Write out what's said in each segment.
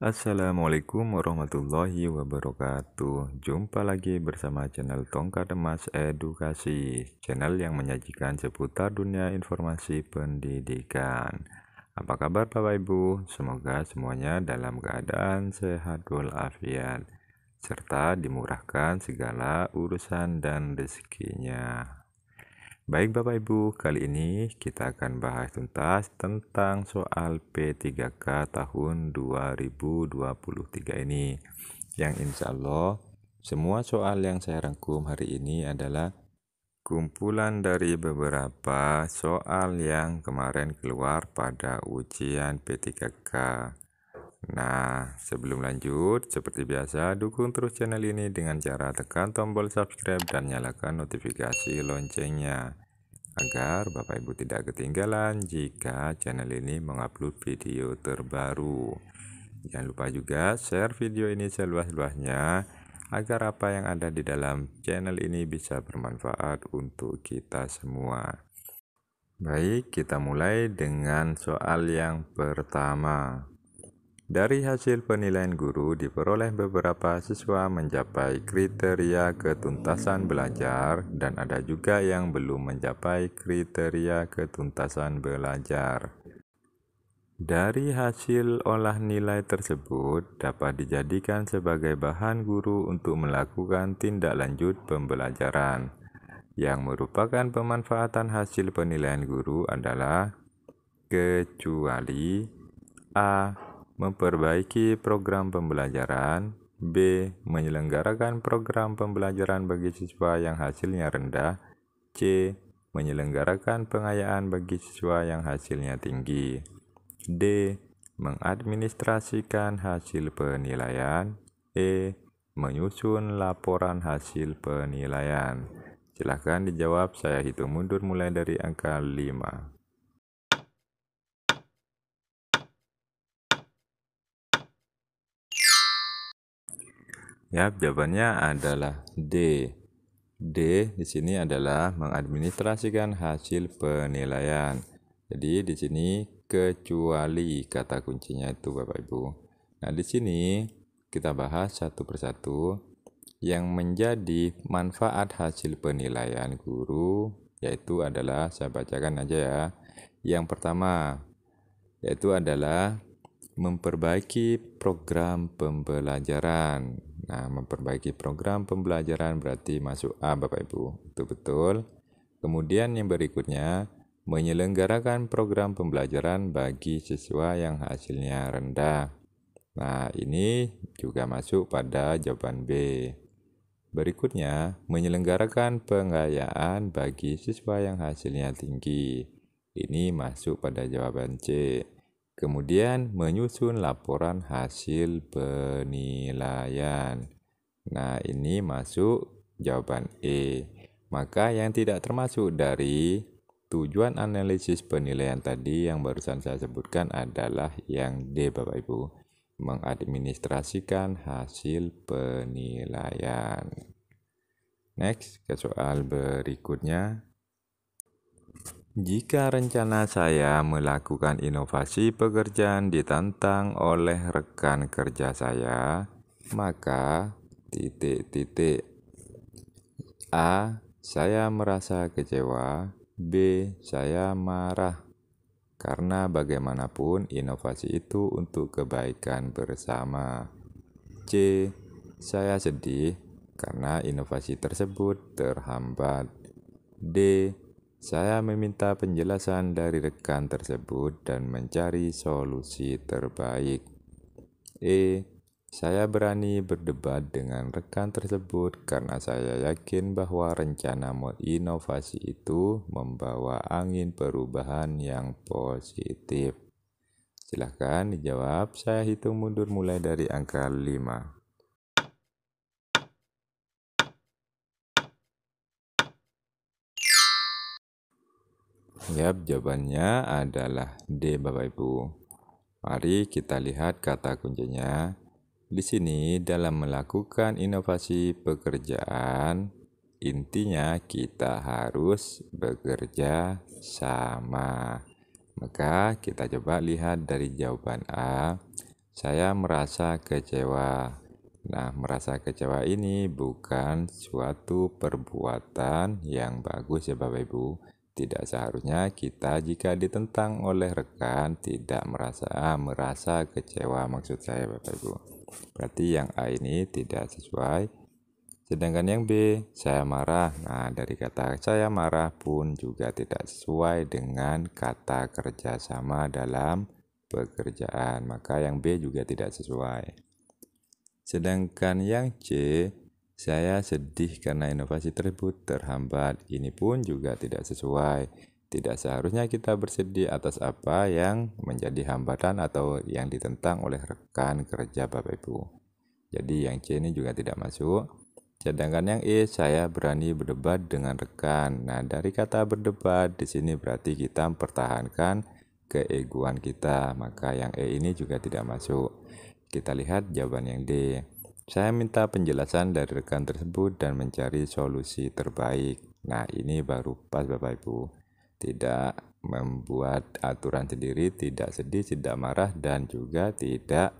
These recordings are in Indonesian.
Assalamualaikum warahmatullahi wabarakatuh. Jumpa lagi bersama channel Tongkat Emas Edukasi, channel yang menyajikan seputar dunia informasi pendidikan. Apa kabar Bapak Ibu? Semoga semuanya dalam keadaan sehat walafiat, serta dimurahkan segala urusan dan rezekinya. Baik Bapak Ibu, kali ini kita akan bahas tuntas tentang soal P3K tahun 2023 ini. Yang insya Allah semua soal yang saya rangkum hari ini adalah kumpulan dari beberapa soal yang kemarin keluar pada ujian P3K. Nah, sebelum lanjut, seperti biasa, dukung terus channel ini dengan cara tekan tombol subscribe dan nyalakan notifikasi loncengnya, agar Bapak Ibu tidak ketinggalan jika channel ini mengupload video terbaru. Jangan lupa juga share video ini seluas-luasnya, agar apa yang ada di dalam channel ini bisa bermanfaat untuk kita semua. Baik, kita mulai dengan soal yang pertama. Dari hasil penilaian guru diperoleh beberapa siswa mencapai kriteria ketuntasan belajar dan ada juga yang belum mencapai kriteria ketuntasan belajar. Dari hasil olah nilai tersebut dapat dijadikan sebagai bahan guru untuk melakukan tindak lanjut pembelajaran. Yang merupakan pemanfaatan hasil penilaian guru adalah kecuali A. Memperbaiki program pembelajaran. B. Menyelenggarakan program pembelajaran bagi siswa yang hasilnya rendah. C. Menyelenggarakan pengayaan bagi siswa yang hasilnya tinggi. D. Mengadministrasikan hasil penilaian. E. Menyusun laporan hasil penilaian. Silahkan dijawab, saya hitung mundur mulai dari angka 5. Ya, jawabannya adalah D. D di sini adalah mengadministrasikan hasil penilaian. Jadi di sini kecuali kata kuncinya itu Bapak Ibu. Nah, di sini kita bahas satu persatu yang menjadi manfaat hasil penilaian guru, yaitu adalah, saya bacakan aja ya. Yang pertama yaitu adalah memperbaiki program pembelajaran. Nah, memperbaiki program pembelajaran berarti masuk A Bapak Ibu. Itu betul. Kemudian yang berikutnya, menyelenggarakan program pembelajaran bagi siswa yang hasilnya rendah. Nah, ini juga masuk pada jawaban B. Berikutnya, menyelenggarakan pengayaan bagi siswa yang hasilnya tinggi. Ini masuk pada jawaban C. Kemudian menyusun laporan hasil penilaian. Nah, ini masuk jawaban E. Maka yang tidak termasuk dari tujuan analisis penilaian tadi yang barusan saya sebutkan adalah yang D Bapak Ibu. Mengadministrasikan hasil penilaian. Next, ke soal berikutnya. Jika rencana saya melakukan inovasi pekerjaan ditantang oleh rekan kerja saya, maka A. Saya merasa kecewa. B. Saya marah. Karena bagaimanapun inovasi itu untuk kebaikan bersama. C. Saya sedih karena inovasi tersebut terhambat. D. Saya meminta penjelasan dari rekan tersebut dan mencari solusi terbaik. E. Saya berani berdebat dengan rekan tersebut karena saya yakin bahwa rencana inovasi itu membawa angin perubahan yang positif. Silahkan dijawab, saya hitung mundur mulai dari angka 5. Yap, jawabannya adalah D Bapak Ibu. Mari kita lihat kata kuncinya. Di sini dalam melakukan inovasi pekerjaan, intinya kita harus bekerja sama. Maka kita coba lihat dari jawaban A. Saya merasa kecewa. Nah, merasa kecewa ini bukan suatu perbuatan yang bagus ya Bapak Ibu. Tidak seharusnya kita jika ditentang oleh rekan tidak merasa kecewa, maksud saya Bapak Ibu. Berarti yang A ini tidak sesuai. Sedangkan yang B, saya marah. Nah, dari kata saya marah pun juga tidak sesuai dengan kata kerjasama dalam pekerjaan. Maka yang B juga tidak sesuai. Sedangkan yang C, saya sedih karena inovasi tersebut terhambat. Ini pun juga tidak sesuai. Tidak seharusnya kita bersedih atas apa yang menjadi hambatan atau yang ditentang oleh rekan kerja Bapak Ibu. Jadi yang C ini juga tidak masuk. Sedangkan yang E, saya berani berdebat dengan rekan. Nah, dari kata berdebat di sini berarti kita mempertahankan keegoan kita. Maka yang E ini juga tidak masuk. Kita lihat jawaban yang D. Saya minta penjelasan dari rekan tersebut dan mencari solusi terbaik. Nah, ini baru pas Bapak Ibu. Tidak membuat aturan sendiri, tidak sedih, tidak marah, dan juga tidak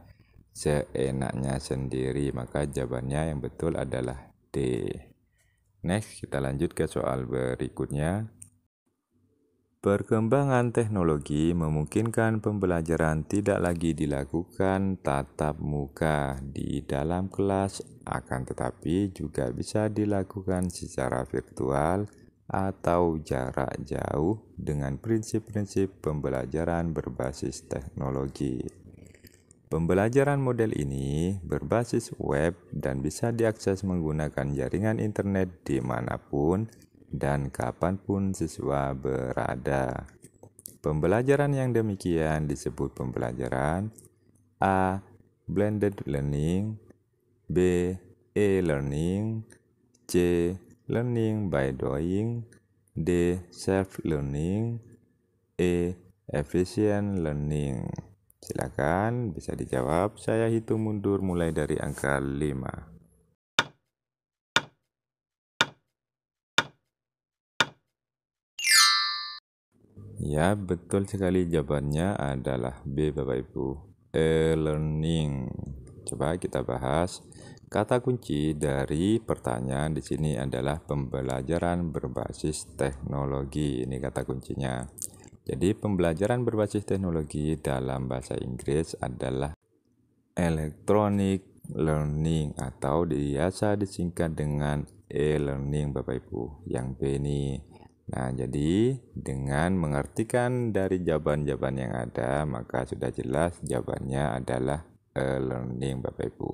seenaknya sendiri. Maka jawabannya yang betul adalah D. Next, kita lanjut ke soal berikutnya. Perkembangan teknologi memungkinkan pembelajaran tidak lagi dilakukan tatap muka di dalam kelas, akan tetapi juga bisa dilakukan secara virtual atau jarak jauh dengan prinsip-prinsip pembelajaran berbasis teknologi. Pembelajaran model ini berbasis web dan bisa diakses menggunakan jaringan internet dimanapun dan kapanpun siswa berada. Pembelajaran yang demikian disebut pembelajaran A. Blended learning, B. E-learning, C. Learning by doing, D. Self-learning, E. Efficient learning. Silakan bisa dijawab. Saya hitung mundur mulai dari angka 5. Ya, betul sekali, jawabannya adalah B Bapak Ibu. E-learning. Coba kita bahas. Kata kunci dari pertanyaan di sini adalah pembelajaran berbasis teknologi. Ini kata kuncinya. Jadi pembelajaran berbasis teknologi dalam bahasa Inggris adalah electronic learning atau biasa disingkat dengan e-learning Bapak Ibu. Yang B ini. Nah, jadi dengan mengartikan dari jawaban-jawaban yang ada, maka sudah jelas jawabannya adalah e-learning Bapak Ibu.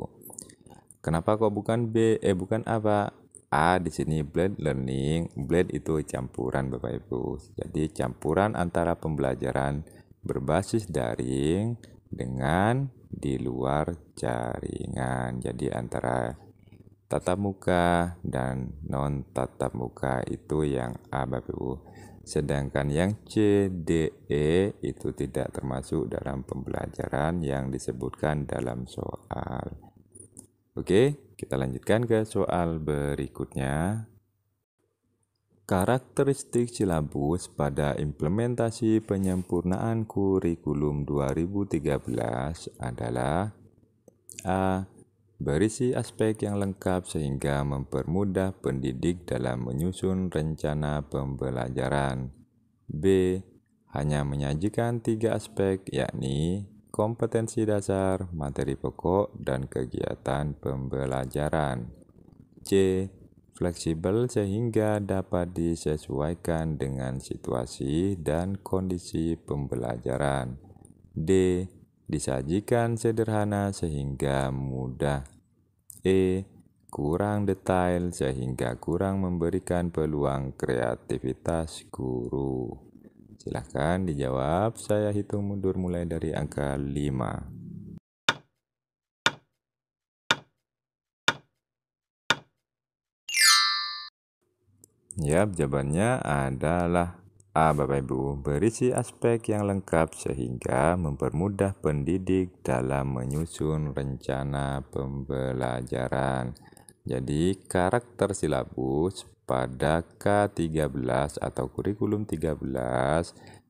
Kenapa kok bukan B? Bukan A, Pak? A di sini blended learning. Blend itu campuran Bapak Ibu. Jadi campuran antara pembelajaran berbasis daring dengan di luar jaringan. Jadi antara tatap muka dan non tatap muka itu yang A Bapak Ibu. Sedangkan yang C, D, E itu tidak termasuk dalam pembelajaran yang disebutkan dalam soal. Oke, kita lanjutkan ke soal berikutnya. Karakteristik silabus pada implementasi penyempurnaan kurikulum 2013 adalah A. Berisi aspek yang lengkap sehingga mempermudah pendidik dalam menyusun rencana pembelajaran. B. Hanya menyajikan 3 aspek, yakni kompetensi dasar, materi pokok, dan kegiatan pembelajaran. C. Fleksibel sehingga dapat disesuaikan dengan situasi dan kondisi pembelajaran. D. Disajikan sederhana sehingga mudah. E. Kurang detail sehingga kurang memberikan peluang kreativitas guru. Silahkan dijawab. Saya hitung mundur mulai dari angka 5. Ya, jawabannya adalah A Bapak Ibu, berisi aspek yang lengkap sehingga mempermudah pendidik dalam menyusun rencana pembelajaran. Jadi karakter silabus pada K13 atau kurikulum 13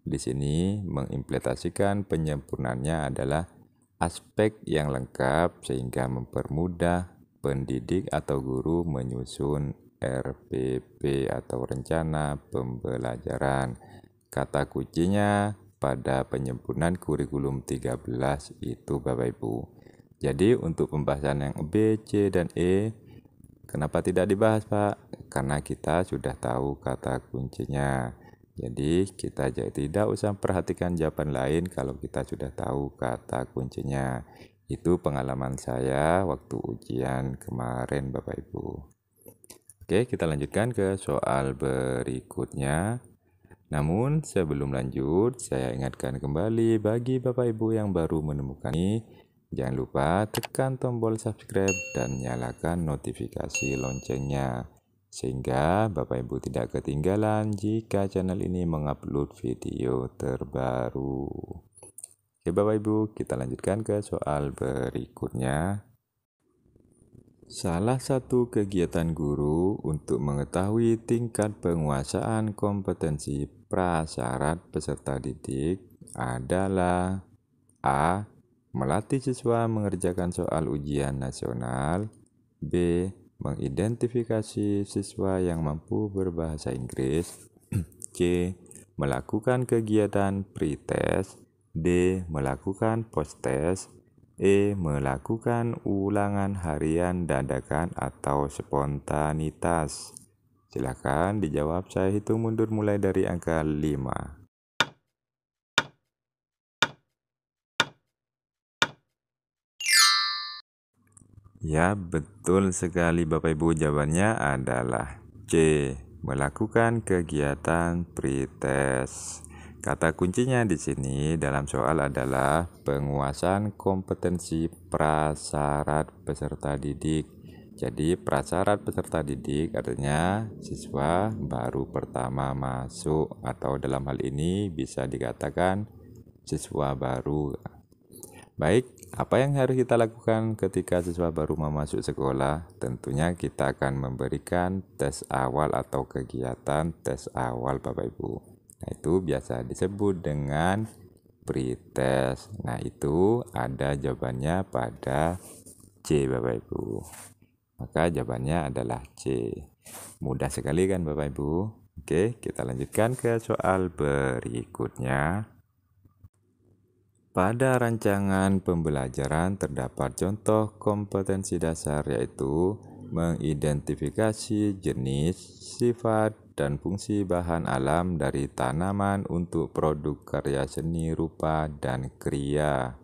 di sini mengimplementasikan penyempurnaannya adalah aspek yang lengkap sehingga mempermudah pendidik atau guru menyusun RPP atau rencana pembelajaran. Kata kuncinya pada penyempurnaan kurikulum 13 itu Bapak Ibu. Jadi untuk pembahasan yang B, C, dan E, kenapa tidak dibahas Pak? Karena kita sudah tahu kata kuncinya. Jadi kita tidak usah perhatikan jawaban lain kalau kita sudah tahu kata kuncinya. Itu pengalaman saya waktu ujian kemarin Bapak Ibu. Oke, kita lanjutkan ke soal berikutnya. Namun sebelum lanjut, saya ingatkan kembali bagi Bapak Ibu yang baru menemukan ini, jangan lupa tekan tombol subscribe dan nyalakan notifikasi loncengnya, sehingga Bapak Ibu tidak ketinggalan jika channel ini mengupload video terbaru. Oke Bapak Ibu, kita lanjutkan ke soal berikutnya. Salah satu kegiatan guru untuk mengetahui tingkat penguasaan kompetensi prasyarat peserta didik adalah A. Melatih siswa mengerjakan soal ujian nasional. B. Mengidentifikasi siswa yang mampu berbahasa Inggris. C. Melakukan kegiatan pretest. D. Melakukan posttest. E. Melakukan ulangan harian dadakan atau spontanitas. Silakan dijawab, saya hitung mundur mulai dari angka 5. Ya, betul sekali Bapak Ibu, jawabannya adalah C. Melakukan kegiatan pretest. Kata kuncinya di sini dalam soal adalah penguasaan kompetensi prasyarat peserta didik. Jadi prasyarat peserta didik artinya siswa baru pertama masuk atau dalam hal ini bisa dikatakan siswa baru. Baik, apa yang harus kita lakukan ketika siswa baru masuk sekolah? Tentunya kita akan memberikan tes awal atau kegiatan tes awal Bapak Ibu. Nah, itu biasa disebut dengan pretest. Nah, itu ada jawabannya pada C Bapak Ibu. Maka jawabannya adalah C. Mudah sekali kan Bapak Ibu? Oke, kita lanjutkan ke soal berikutnya. Pada rancangan pembelajaran terdapat contoh kompetensi dasar yaitu mengidentifikasi jenis, sifat, dan fungsi bahan alam dari tanaman untuk produk karya seni rupa dan kriya.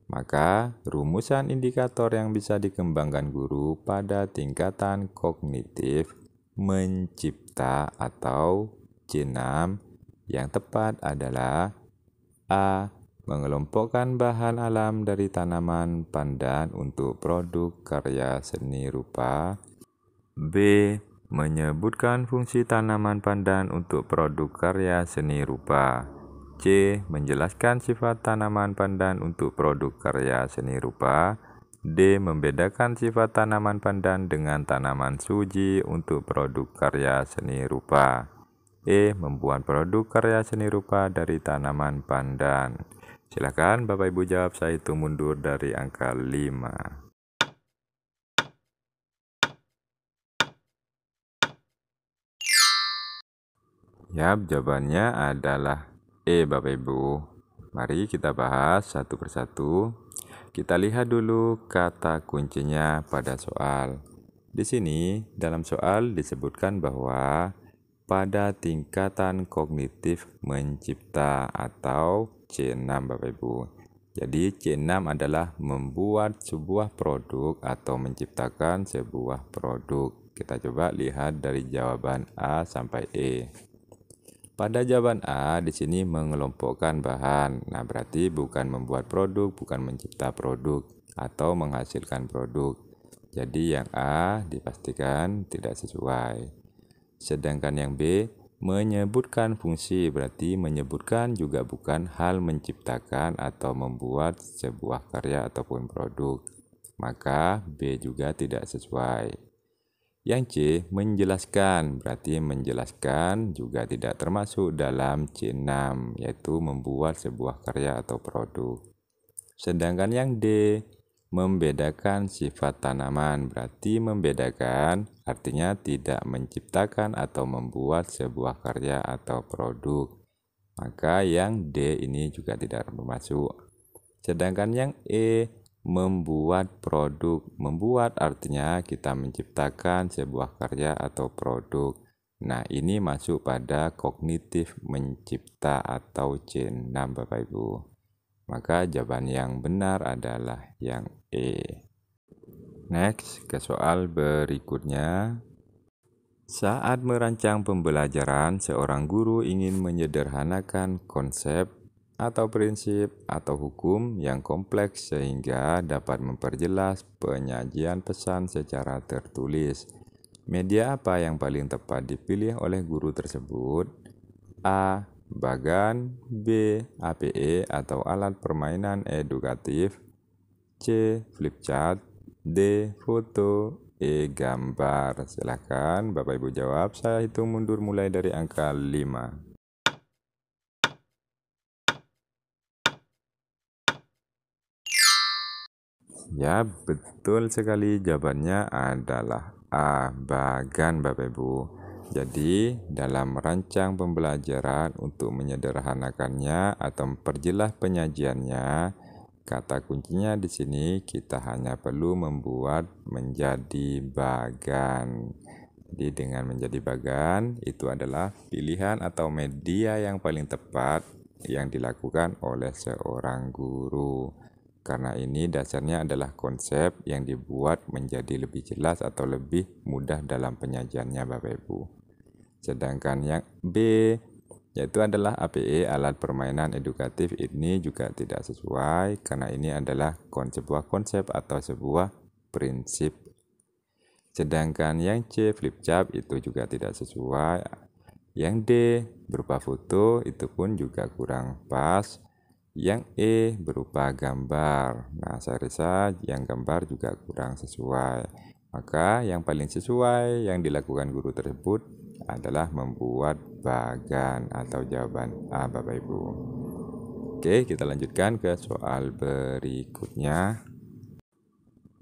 Maka, rumusan indikator yang bisa dikembangkan guru pada tingkatan kognitif mencipta atau C6 yang tepat adalah A. Mengelompokkan bahan alam dari tanaman pandan untuk produk karya seni rupa. B. Menyebutkan fungsi tanaman pandan untuk produk karya seni rupa. C. Menjelaskan sifat tanaman pandan untuk produk karya seni rupa. D. Membedakan sifat tanaman pandan dengan tanaman suji untuk produk karya seni rupa. E. Membuat produk karya seni rupa dari tanaman pandan. Silakan Bapak Ibu jawab, saya hitung mundur dari angka 5. Ya, jawabannya adalah E Bapak Ibu. Mari kita bahas satu persatu. Kita lihat dulu kata kuncinya pada soal. Di sini dalam soal disebutkan bahwa pada tingkatan kognitif mencipta atau C6 Bapak Ibu. Jadi C6 adalah membuat sebuah produk atau menciptakan sebuah produk. Kita coba lihat dari jawaban A sampai E. Pada jawaban A di sini mengelompokkan bahan. Nah, berarti bukan membuat produk, bukan mencipta produk atau menghasilkan produk. Jadi yang A dipastikan tidak sesuai. Sedangkan yang B menyebutkan fungsi, berarti menyebutkan juga bukan hal menciptakan atau membuat sebuah karya ataupun produk. Maka B juga tidak sesuai. Yang C menjelaskan, berarti menjelaskan juga tidak termasuk dalam C6, yaitu membuat sebuah karya atau produk. Sedangkan yang D, membedakan sifat tanaman. Berarti membedakan artinya tidak menciptakan atau membuat sebuah karya atau produk. Maka yang D ini juga tidak termasuk. Sedangkan yang E, membuat produk. Membuat artinya kita menciptakan sebuah karya atau produk. Nah, ini masuk pada kognitif mencipta atau C6 Bapak Ibu. Maka jawaban yang benar adalah yang E. Next, ke soal berikutnya. Saat merancang pembelajaran, seorang guru ingin menyederhanakan konsep atau prinsip atau hukum yang kompleks sehingga dapat memperjelas penyajian pesan secara tertulis. Media apa yang paling tepat dipilih oleh guru tersebut? A. Bagan. B. APE atau alat permainan edukatif. C. Flipchart. D. Foto. E. Gambar. Silahkan Bapak Ibu jawab. Saya hitung mundur mulai dari angka 5. Ya, betul sekali. Jawabannya adalah A. Bagan Bapak Ibu. Jadi, dalam merancang pembelajaran untuk menyederhanakannya atau memperjelas penyajiannya, kata kuncinya di sini kita hanya perlu membuat menjadi bagan. Jadi dengan menjadi bagan itu adalah pilihan atau media yang paling tepat yang dilakukan oleh seorang guru. Karena ini dasarnya adalah konsep yang dibuat menjadi lebih jelas atau lebih mudah dalam penyajiannya Bapak Ibu. Sedangkan yang B yaitu adalah APE, alat permainan edukatif, ini juga tidak sesuai karena ini adalah sebuah konsep atau sebuah prinsip. Sedangkan yang C, flipchart, itu juga tidak sesuai. Yang D, berupa foto, itu pun juga kurang pas. Yang E, berupa gambar. Nah, saya rasa yang gambar juga kurang sesuai. Maka yang paling sesuai yang dilakukan guru tersebut adalah membuat bagan atau jawaban A Bapak Ibu. Oke, kita lanjutkan ke soal berikutnya.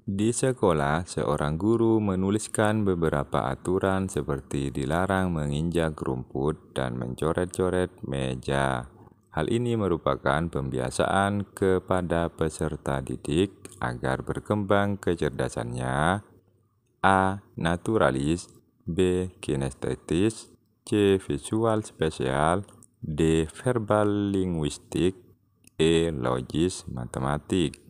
Di sekolah, seorang guru menuliskan beberapa aturan seperti dilarang menginjak rumput dan mencoret-coret meja. Hal ini merupakan pembiasaan kepada peserta didik agar berkembang kecerdasannya. A. Naturalis. B. Kinestetis. C. Visual spesial. D. Verbal linguistik. E. Logis matematik.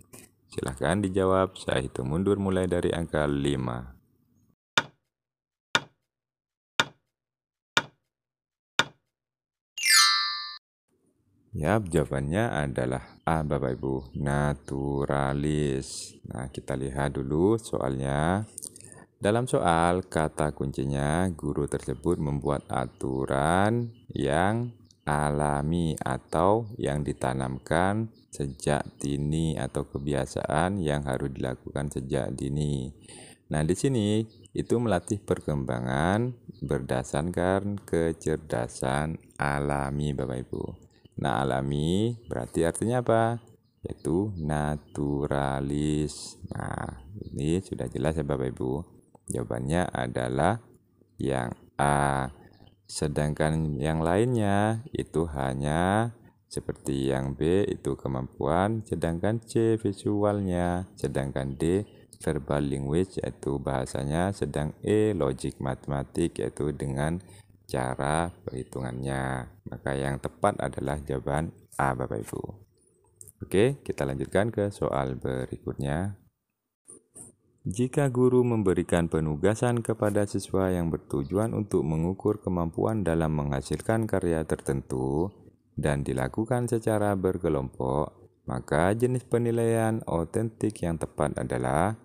Silahkan dijawab, saya hitung mundur mulai dari angka 5. Ya, jawabannya adalah A Bapak Ibu, naturalis. Nah, kita lihat dulu soalnya. Dalam soal, kata kuncinya guru tersebut membuat aturan yang alami atau yang ditanamkan sejak dini atau kebiasaan yang harus dilakukan sejak dini. Nah, di sini itu melatih perkembangan berdasarkan kecerdasan alami Bapak Ibu. Nah, alami berarti artinya apa? Yaitu naturalis. Nah, ini sudah jelas ya Bapak Ibu. Jawabannya adalah yang A. Sedangkan yang lainnya itu hanya seperti yang B itu kemampuan, sedangkan C visualnya, sedangkan D verbal language yaitu bahasanya, sedang E logik matematik yaitu dengan cara perhitungannya. Maka yang tepat adalah jawaban A Bapak Ibu. Oke, kita lanjutkan ke soal berikutnya. Jika guru memberikan penugasan kepada siswa yang bertujuan untuk mengukur kemampuan dalam menghasilkan karya tertentu dan dilakukan secara berkelompok, maka jenis penilaian otentik yang tepat adalah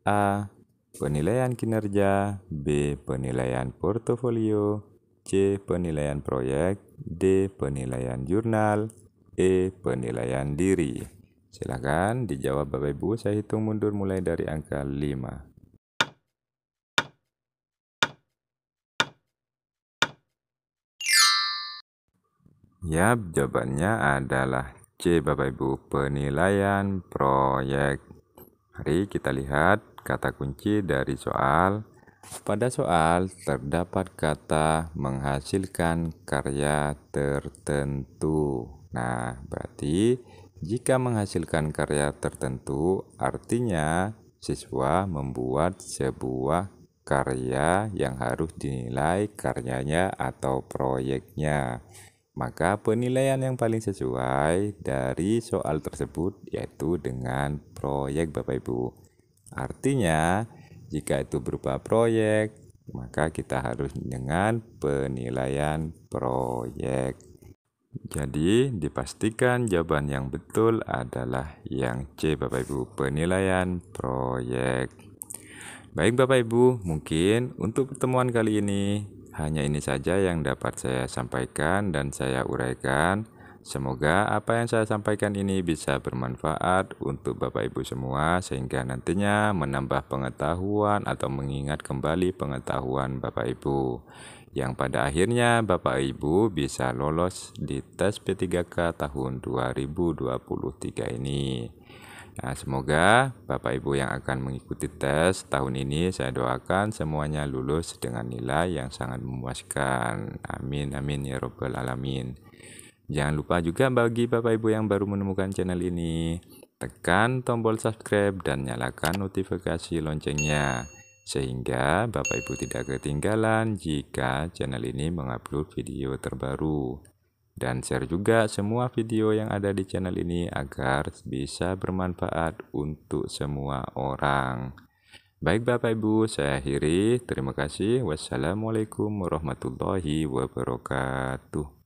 A. Penilaian kinerja. B. Penilaian portofolio. C. Penilaian proyek. D. Penilaian jurnal. E. Penilaian diri. Silakan dijawab Bapak Ibu, saya hitung mundur mulai dari angka 5. Ya, jawabannya adalah C. Bapak Ibu, penilaian proyek. Mari kita lihat kata kunci dari soal. Pada soal terdapat kata menghasilkan karya tertentu. Nah, berarti jika menghasilkan karya tertentu artinya siswa membuat sebuah karya yang harus dinilai karyanya atau proyeknya. Maka penilaian yang paling sesuai dari soal tersebut yaitu dengan proyek Bapak Ibu. Artinya, jika itu berupa proyek, maka kita harus dengan penilaian proyek. Jadi, dipastikan jawaban yang betul adalah yang C Bapak Ibu, penilaian proyek. Baik Bapak Ibu, mungkin untuk pertemuan kali ini hanya ini saja yang dapat saya sampaikan dan saya uraikan. Semoga apa yang saya sampaikan ini bisa bermanfaat untuk Bapak Ibu semua sehingga nantinya menambah pengetahuan atau mengingat kembali pengetahuan Bapak Ibu. Yang pada akhirnya Bapak Ibu bisa lolos di tes P3K tahun 2023 ini. Nah, semoga Bapak Ibu yang akan mengikuti tes tahun ini saya doakan semuanya lulus dengan nilai yang sangat memuaskan. Amin amin ya robbal alamin. Jangan lupa juga bagi Bapak Ibu yang baru menemukan channel ini, tekan tombol subscribe dan nyalakan notifikasi loncengnya sehingga Bapak Ibu tidak ketinggalan jika channel ini mengupload video terbaru. Dan share juga semua video yang ada di channel ini agar bisa bermanfaat untuk semua orang. Baik Bapak Ibu, saya akhiri. Terima kasih. Wassalamualaikum warahmatullahi wabarakatuh.